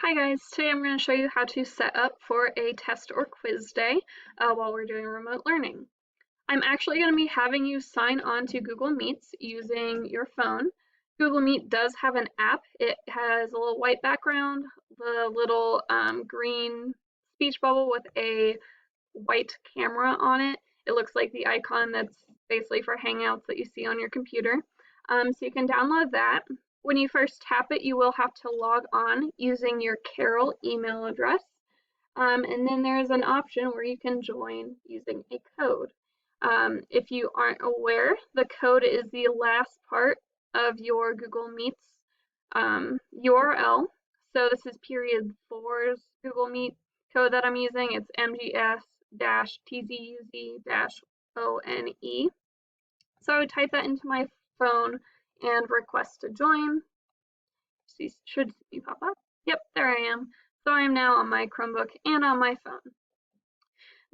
Hi guys, today I'm going to show you how to set up for a test or quiz day while we're doing remote learning. I'm actually going to be having you sign on to Google Meets using your phone. Google Meet does have an app. It has a little white background, the little green speech bubble with a white camera on it. It looks like the icon that's basically for Hangouts that you see on your computer. So you can download that. When you first tap it, you will have to log on using your Carol email address. And then there's an option where you can join using a code. If you aren't aware, the code is the last part of your Google Meets URL. So this is period 4's Google Meet code that I'm using. It's MGS-TZUZ-ONE. So I would type that into my phone and request to join. Should see pop up. Yep, there I am. So I am now on my Chromebook and on my phone.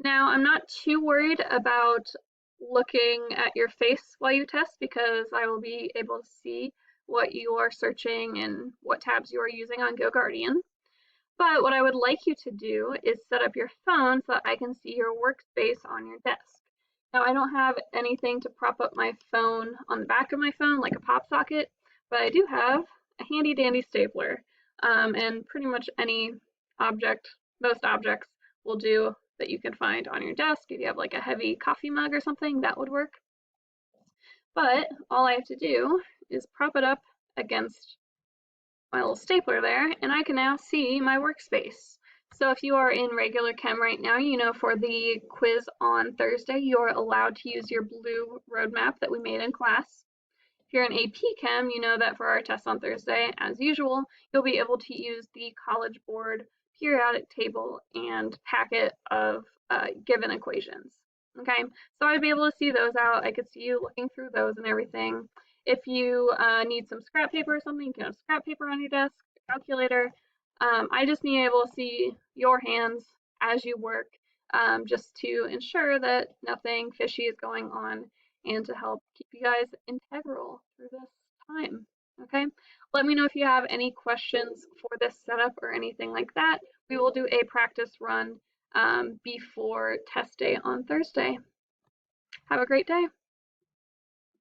Now I'm not too worried about looking at your face while you test because I will be able to see what you are searching and what tabs you are using on GoGuardian. But what I would like you to do is set up your phone so that I can see your workspace on your desk. Now I don't have anything to prop up my phone on the back of my phone like a pop socket, but I do have a handy dandy stapler. And pretty much any object, most objects will do that you can find on your desk. If you have like a heavy coffee mug or something, that would work. But all I have to do is prop it up against my little stapler there, and I can now see my workspace. So if you are in regular chem right now, you know for the quiz on Thursday, you're allowed to use your blue roadmap that we made in class. If you're in AP Chem, you know that for our test on Thursday, as usual, you'll be able to use the College Board periodic table and packet of given equations. Okay, so I'd be able to see those out. I could see you looking through those and everything. If you need some scrap paper or something, you can have scrap paper on your desk, calculator. I just need able to see your hands as you work, just to ensure that nothing fishy is going on and to help keep you guys integral through this time. Okay, let me know if you have any questions for this setup or anything like that. We will do a practice run before test day on Thursday. Have a great day.